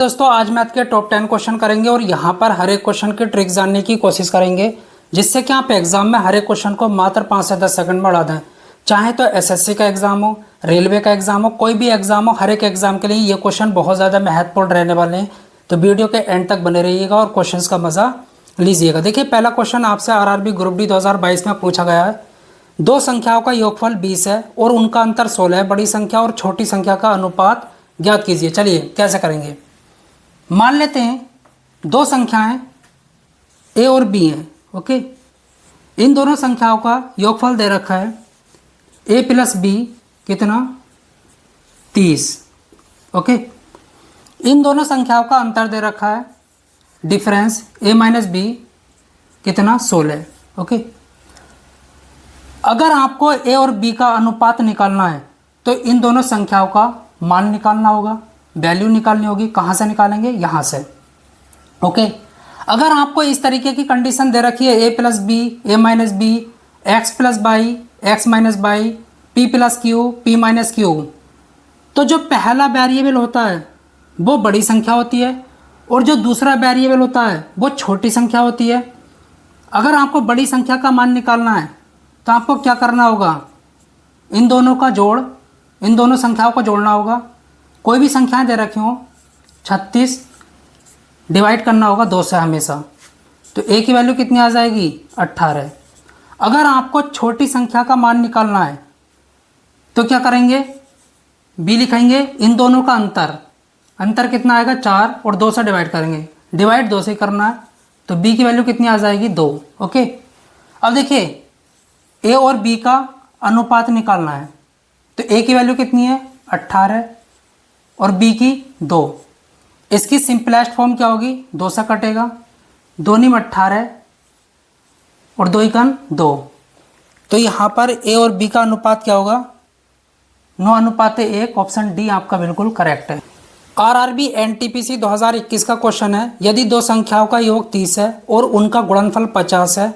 दोस्तों आज मैथ के टॉप 10 क्वेश्चन करेंगे और यहाँ पर हर एक क्वेश्चन की ट्रिक जानने की कोशिश करेंगे जिससे कि आप एग्जाम में हर एक क्वेश्चन को मात्र 5 से 10 सेकंड में उड़ा दें। चाहे तो एसएससी का एग्जाम हो, रेलवे का एग्जाम हो, कोई भी एग्जाम हो, हर एक एग्जाम के लिए ये क्वेश्चन बहुत ज़्यादा महत्वपूर्ण रहने वाले हैं। तो वीडियो के एंड तक बने रहिएगा और क्वेश्चन का मजा लीजिएगा। देखिए पहला क्वेश्चन आपसे आरआरबी ग्रुप डी 2022 में पूछा गया है। दो संख्याओं का योगफल 20 है और उनका अंतर 16 है। बड़ी संख्या और छोटी संख्या का अनुपात ज्ञात कीजिए। चलिए कैसे करेंगे। मान लेते हैं दो संख्याएं ए और बी हैं। ओके, इन दोनों संख्याओं का योगफल दे रखा है ए प्लस बी कितना 30। ओके, इन दोनों संख्याओं का अंतर दे रखा है डिफरेंस ए माइनस बी कितना 16। ओके, अगर आपको ए और बी का अनुपात निकालना है तो इन दोनों संख्याओं का मान निकालना होगा, वैल्यू निकालनी होगी। कहाँ से निकालेंगे? यहाँ से। ओके, अगर आपको इस तरीके की कंडीशन दे रखी है A plus B, A minus B, X plus Y, X minus Y, P plus Q, P minus Q, तो जो पहला वेरिएबल होता है वो बड़ी संख्या होती है और जो दूसरा वेरिएबल होता है वो छोटी संख्या होती है। अगर आपको बड़ी संख्या का मान निकालना है तो आपको क्या करना होगा? इन दोनों का जोड़, इन दोनों संख्याओं को जोड़ना होगा। कोई भी संख्याएं दे रखी हो 36 डिवाइड करना होगा 2 से हमेशा, तो ए की वैल्यू कितनी आ जाएगी? 18। अगर आपको छोटी संख्या का मान निकालना है तो क्या करेंगे? बी लिखेंगे, इन दोनों का अंतर कितना आएगा? 4 और 2 से डिवाइड करेंगे, डिवाइड 2 से करना है, तो बी की वैल्यू कितनी आ जाएगी? 2। ओके, अब देखिए ए और बी का अनुपात निकालना है तो ए की वैल्यू कितनी है? 18 और बी की 2। इसकी सिंपलेस्ट फॉर्म क्या होगी? 2 से कटेगा, 2 × 18 और 2 × 2, तो यहाँ पर ए और बी का अनुपात क्या होगा? 9:1। ऑप्शन डी आपका बिल्कुल करेक्ट है। आरआरबी एनटीपीसी 2021 का क्वेश्चन है, यदि दो संख्याओं का योग 30 है और उनका गुणनफल 50 है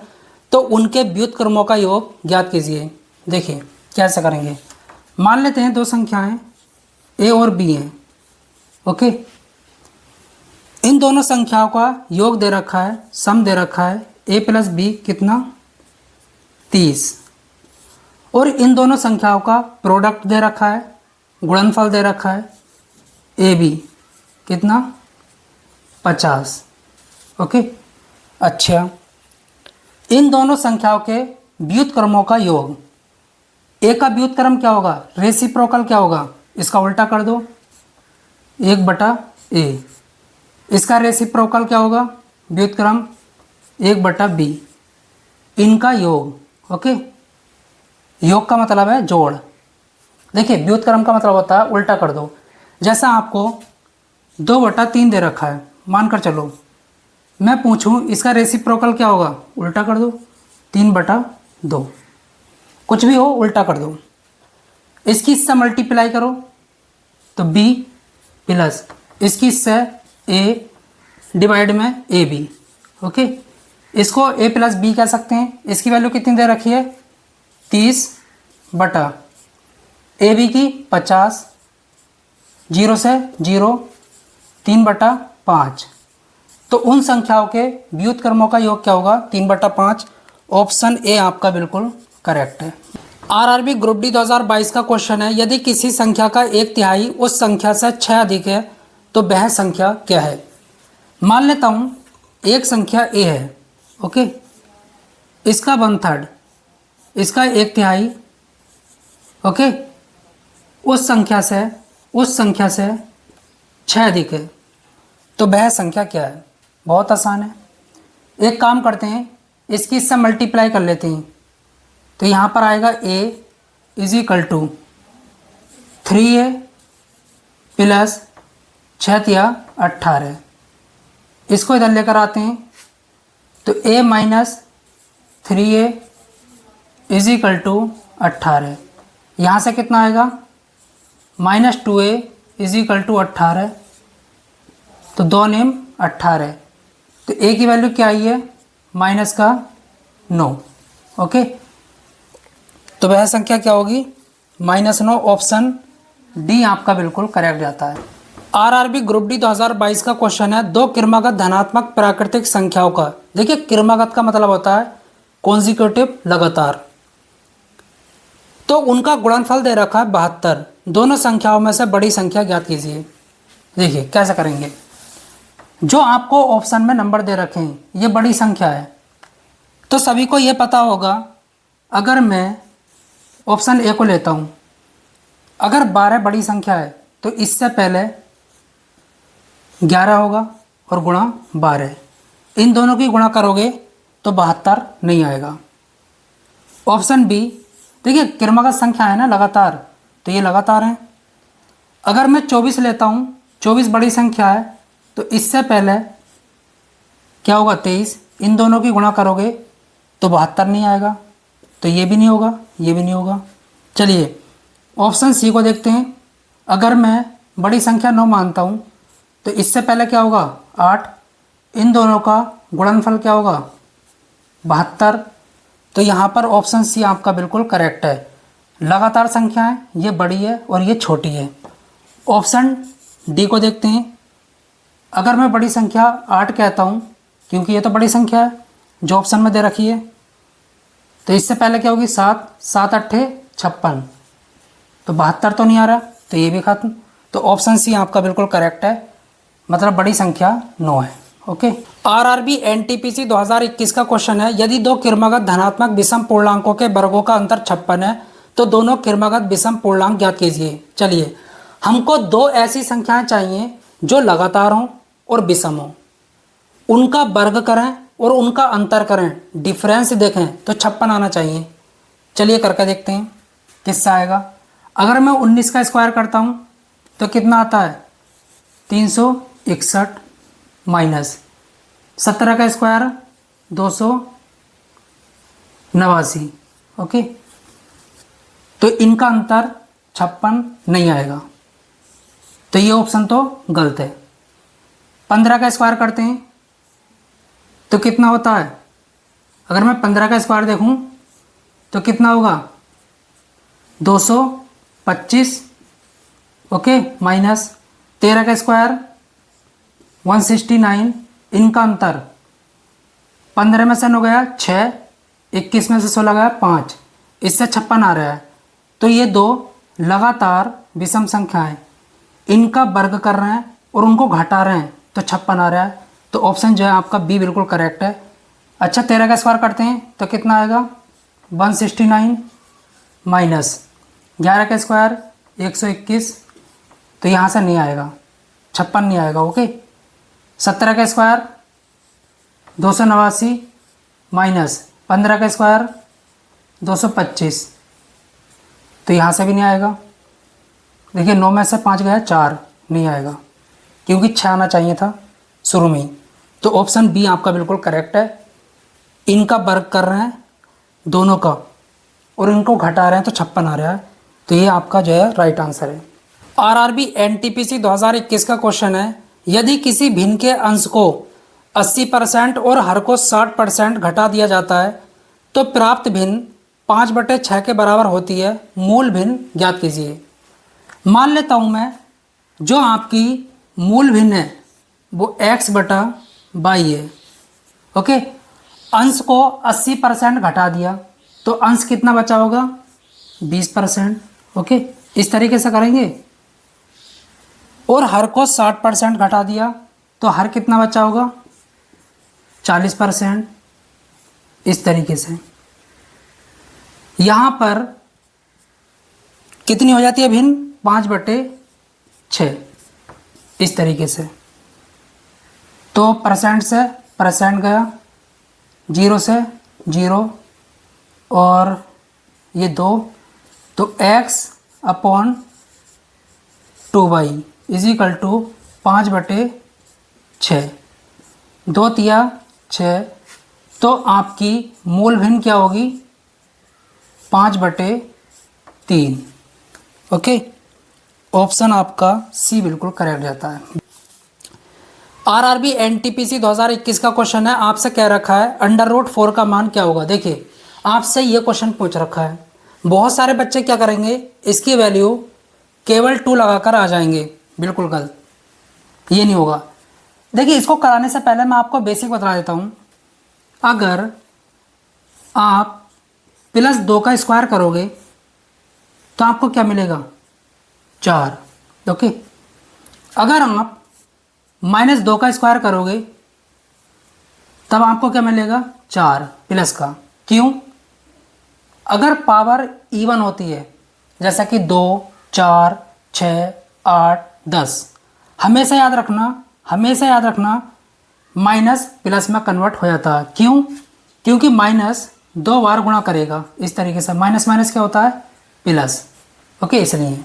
तो उनके व्युत्क्रमों का योग ज्ञात कीजिए। देखिए कैसे करेंगे। मान लेते हैं दो संख्याएं ए और बी हैं। ओके, इन दोनों संख्याओं का योग दे रखा है, सम दे रखा है ए प्लस बी कितना 30 और इन दोनों संख्याओं का प्रोडक्ट दे रखा है, गुणनफल दे रखा है ए बी कितना 50। ओके, अच्छा, इन दोनों संख्याओं के व्युत्क्रमों का योग, ए का व्युत्क्रम क्या होगा? रेसिप्रोकल क्या होगा? इसका उल्टा कर दो 1/a। इसका रेसिप्रोकल क्या होगा? व्युत्क्रम 1/b। इनका योग। ओके, योग का मतलब है जोड़। देखिए व्युत्क्रम का मतलब होता है उल्टा कर दो। जैसा आपको 2/3 दे रखा है, मानकर चलो मैं पूछूं इसका रेसिप्रोकल क्या होगा? उल्टा कर दो 3/2। कुछ भी हो उल्टा कर दो। इसकी इससे मल्टीप्लाई करो तो b प्लस इसकी इससे a डिवाइड में ए बी। ओके, इसको a प्लस बी कह सकते हैं। इसकी वैल्यू कितनी दे रखी है? 30 बटा ए बी की 50, 0 से 0, 3/5। तो उन संख्याओं के व्युत्क्रमों का योग क्या होगा? 3/5। ऑप्शन ए आपका बिल्कुल करेक्ट है। आरआरबी ग्रुप डी 2022 का क्वेश्चन है, यदि किसी संख्या का 1/3 उस संख्या से 6 अधिक है तो वह संख्या क्या है? मान लेता हूँ एक संख्या ए है। ओके, इसका 1/3, इसका 1/3। ओके, उस संख्या से 6 अधिक है तो वह संख्या क्या है? बहुत आसान है। एक काम करते हैं, इसकी इससे मल्टीप्लाई कर लेते हैं तो यहाँ पर आएगा a = 3a प्लस 6×18। इसको इधर लेकर आते हैं तो a माइनस 3a = 18। यहाँ से कितना आएगा? -2a = 18, तो 2 9 18। तो a की वैल्यू क्या आई है? -9। ओके, तो वह संख्या क्या होगी? -9। ऑप्शन डी आपका बिल्कुल करेक्ट जाता है। आरआरबी ग्रुप डी 2022 का क्वेश्चन है, दो क्रमागत धनात्मक प्राकृतिक संख्याओं का, देखिए क्रमागत का मतलब होता है कॉन्जिक्यूटिव, लगातार, तो उनका गुणनफल दे रखा है 72। दोनों संख्याओं में से बड़ी संख्या ज्ञात कीजिए। देखिए कैसे करेंगे, जो आपको ऑप्शन में नंबर दे रखे हैं ये बड़ी संख्या है, तो सभी को ये पता होगा। अगर मैं ऑप्शन ए को लेता हूँ, अगर 12 बड़ी संख्या है तो इससे पहले 11 होगा और गुणा 12, इन दोनों की गुणा करोगे तो 72 नहीं आएगा। ऑप्शन बी, देखिए क्रमागत संख्या है ना लगातार, तो ये लगातार है। अगर मैं 24 लेता हूँ, 24 बड़ी संख्या है, तो इससे पहले क्या होगा 23, इन दोनों की गुणा करोगे तो 72 नहीं आएगा, तो ये भी नहीं होगा, ये भी नहीं होगा। चलिए ऑप्शन सी को देखते हैं। अगर मैं बड़ी संख्या 9 मानता हूँ, तो इससे पहले क्या होगा 8, इन दोनों का गुणनफल क्या होगा 72, तो यहाँ पर ऑप्शन सी आपका बिल्कुल करेक्ट है। लगातार संख्या है, ये बड़ी है और ये छोटी है। ऑप्शन डी को देखते हैं। अगर मैं बड़ी संख्या 8 कहता हूँ, क्योंकि ये तो बड़ी संख्या है जो ऑप्शन में दे रखी है, तो इससे पहले क्या होगी 7, 7 8 56, तो 72 तो नहीं आ रहा, तो ये भी खत्म। तो ऑप्शन सी आपका बिल्कुल करेक्ट है, मतलब बड़ी संख्या 9 है। ओके, आरआरबी एनटीपीसी 2021 का क्वेश्चन है, यदि दो क्रमागत धनात्मक विषम पूर्णांकों के वर्गों का अंतर 56 है तो दोनों क्रमागत विषम पूर्णांक ज्ञात कीजिए। चलिए, हमको दो ऐसी संख्याएं चाहिए जो लगातार हों और विषम हों, उनका वर्ग करें और उनका अंतर करें, डिफरेंस देखें, तो 56 आना चाहिए। चलिए करके देखते हैं किससे आएगा। अगर मैं 19 का स्क्वायर करता हूँ तो कितना आता है 361 माइनस 17 का स्क्वायर 289। ओके, तो इनका अंतर 56 नहीं आएगा, तो ये ऑप्शन तो गलत है। 15 का स्क्वायर करते हैं तो कितना होता है, अगर मैं 15 का स्क्वायर देखूं तो कितना होगा 225। ओके, माइनस 13 का स्क्वायर 169, इनका अंतर 15 में से 9 गया 6, 21 में से 16 गया 5, इससे 56 आ रहा है। तो ये दो लगातार विषम संख्याएं, इनका वर्ग कर रहे हैं और उनको घटा रहे हैं, तो 56 आ रहा है। तो ऑप्शन जो है आपका बी बिल्कुल करेक्ट है। अच्छा, 13 का स्क्वायर करते हैं तो कितना आएगा 169 माइनस 11 का स्क्वायर 121, तो यहाँ से नहीं आएगा, 56 नहीं आएगा। ओके, 17 का स्क्वायर 289 माइनस 15 का स्क्वायर 225, तो यहाँ से भी नहीं आएगा। देखिए 9 में से 5 गया 4, नहीं आएगा, क्योंकि 6 आना चाहिए था शुरू में ही। तो ऑप्शन बी आपका बिल्कुल करेक्ट है। इनका वर्ग कर रहे हैं दोनों का और इनको घटा रहे हैं, तो 56 आ रहा है, तो ये आपका जो है राइट आंसर है। आरआरबी एनटीपीसी 2021 का क्वेश्चन है, यदि किसी भिन्न के अंश को 80% और हर को 60% घटा दिया जाता है तो प्राप्त भिन्न 5/6 के बराबर होती है, मूल भिन्न ज्ञात कीजिए। मान लेता हूँ मैं, जो आपकी मूल भिन्न है वो x/y है। ओके, अंश को 80% घटा दिया तो अंश कितना बचा होगा 20%। ओके, इस तरीके से करेंगे। और हर को 60% घटा दिया तो हर कितना बचा होगा 40%, इस तरीके से। यहाँ पर कितनी हो जाती है भिन्न 5/6, इस तरीके से। तो परसेंट से परसेंट गया, 0 से 0 और ये 2, तो x/2y इज इक्वल टू 5/6, 2 तिया 6, तो आपकी मूल भिन्न क्या होगी 5/3। ओके, ऑप्शन आपका सी बिल्कुल करेक्ट जाता है। आरआरबी एनटीपीसी 2021 का क्वेश्चन है, आपसे कह रखा है √4 का मान क्या होगा। देखिए आपसे ये क्वेश्चन पूछ रखा है, बहुत सारे बच्चे क्या करेंगे, इसकी वैल्यू केवल 2 लगाकर आ जाएंगे, बिल्कुल गलत। ये नहीं होगा। देखिए इसको कराने से पहले मैं आपको बेसिक बता देता हूँ। अगर आप प्लस 2 का स्क्वायर करोगे तो आपको क्या मिलेगा 4। ओके, अगर आप माइनस 2 का स्क्वायर करोगे तब आपको क्या मिलेगा 4 प्लस का। क्यों? अगर पावर इवन होती है जैसा कि 2, 4, 6, 8, 10, हमेशा याद रखना माइनस प्लस में कन्वर्ट हो जाता है। क्यों? क्योंकि माइनस 2 बार गुणा करेगा इस तरीके से, माइनस माइनस क्या होता है प्लस। ओके, इसलिए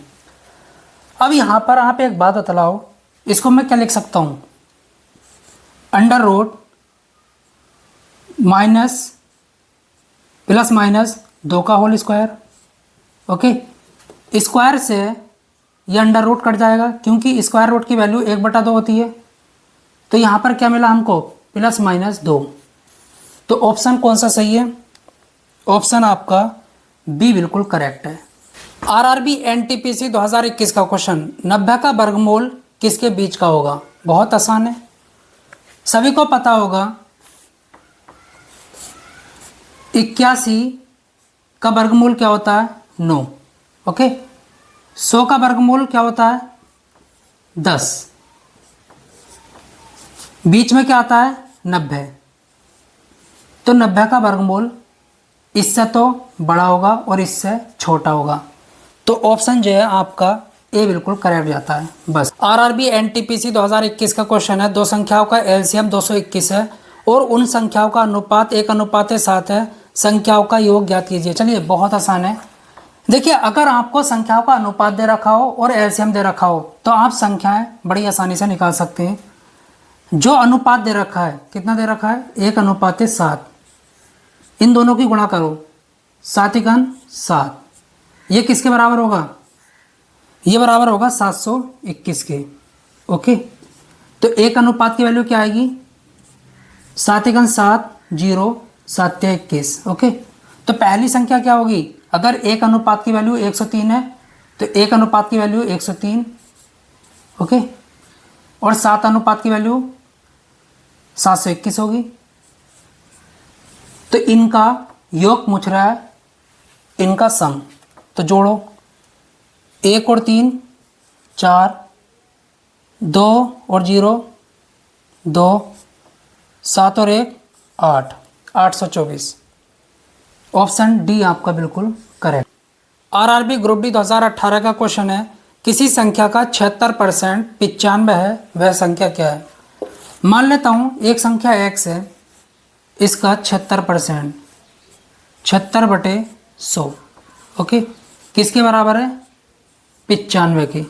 अब यहाँ पर आप एक बात बतलाओ, इसको मैं क्या लिख सकता हूँ, under root minus plus minus 2 का होल स्क्वायर। ओके, स्क्वायर से ये अंडर रूट कट जाएगा क्योंकि स्क्वायर रूट की वैल्यू 1/2 होती है। तो यहाँ पर क्या मिला हमको प्लस माइनस 2। तो ऑप्शन कौन सा सही है? ऑप्शन आपका बी बिल्कुल करेक्ट है। आरआरबी एनटीपीसी 2021 का क्वेश्चन, 90 का वर्गमूल किसके बीच का होगा? बहुत आसान है, सभी को पता होगा। 81 का वर्गमूल क्या होता है 9। ओके, 100 का वर्गमूल क्या होता है 10। बीच में क्या आता है 90। तो 90 का वर्गमूल इससे तो बड़ा होगा और इससे छोटा होगा। तो ऑप्शन जो है आपका ए बिल्कुल करेक्ट जाता है। बस आरआरबी एनटीपीसी 2021 का क्वेश्चन है, दो संख्याओं का एलसीएम 221 है और उन संख्याओं का अनुपात 1:7 है, संख्याओं का योग ज्ञात कीजिए। चलिए बहुत आसान है। देखिए अगर आपको संख्याओं का अनुपात दे रखा हो और एलसीएम दे रखा हो तो आप संख्याएं बड़ी आसानी से निकाल सकते हैं। जो अनुपात दे रखा है, कितना दे रखा है 1:7, इन दोनों की गुणा करो 7×7, ये किसके बराबर होगा? ये बराबर होगा 721 के। ओके, तो 1 की वैल्यू क्या आएगी 7×7 0, 7×21। ओके, तो पहली संख्या क्या होगी? अगर 1 की वैल्यू 103 है तो 1 की वैल्यू 103। ओके, और 7 की वैल्यू 721 होगी। तो इनका योग पूछ रहा है, इनका सम। तो जोड़ो 1 और 3 4, 2 और 0 2, 7 और 1 8, 824। ऑप्शन डी आपका बिल्कुल करेक्ट। आरआरबी ग्रुप डी 2018 का क्वेश्चन है, किसी संख्या का 76% 95 है, वह संख्या क्या है? मान लेता हूँ एक संख्या x है, इसका 76% 76/100। ओके, किसके बराबर है 95 के।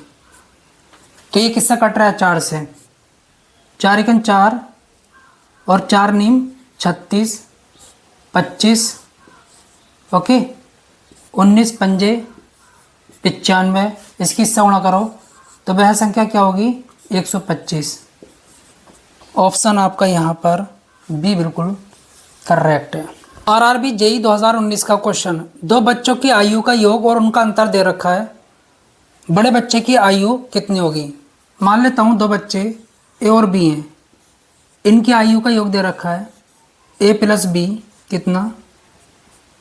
तो ये किससे कट रहा है 4 से, 4×4 और 4×9 36, 25। ओके, 19×5 95, इसकी इससे गुणा करो तो वह संख्या क्या होगी 125। ऑप्शन आपका यहाँ पर बी बिल्कुल करेक्ट है। आरआरबी जेई 2019 का क्वेश्चन, दो बच्चों की आयु का योग और उनका अंतर दे रखा है, बड़े बच्चे की आयु कितनी होगी? मान लेता हूँ दो बच्चे ए और बी हैं, इनकी आयु का योग दे रखा है ए + बी कितना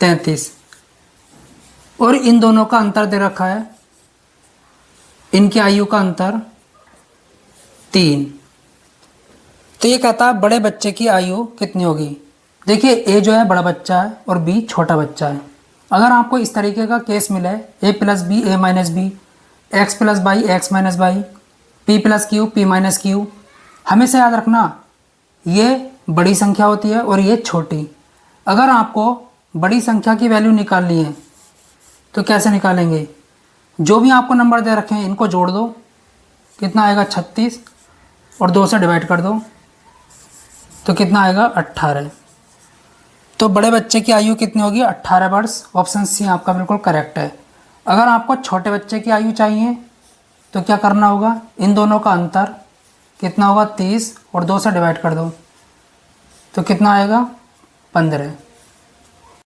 33, और इन दोनों का अंतर दे रखा है, इनकी आयु का अंतर 3। तो ये कहता है बड़े बच्चे की आयु कितनी होगी? देखिए ए जो है बड़ा बच्चा है और बी छोटा बच्चा है। अगर आपको इस तरीके का केस मिले a + b a - b, x + y x - y, p + q p - q, हमेशा याद रखना ये बड़ी संख्या होती है और ये छोटी। अगर आपको बड़ी संख्या की वैल्यू निकालनी है तो कैसे निकालेंगे? जो भी आपको नंबर दे रखे हैं इनको जोड़ दो, कितना आएगा 36, और 2 से डिवाइड कर दो तो कितना आएगा 18। तो बड़े बच्चे की आयु कितनी होगी 18 वर्ष। ऑप्शन सी आपका बिल्कुल करेक्ट है। अगर आपको छोटे बच्चे की आयु चाहिए तो क्या करना होगा, इन दोनों का अंतर कितना होगा 30 और 2 से डिवाइड कर दो तो कितना आएगा 15।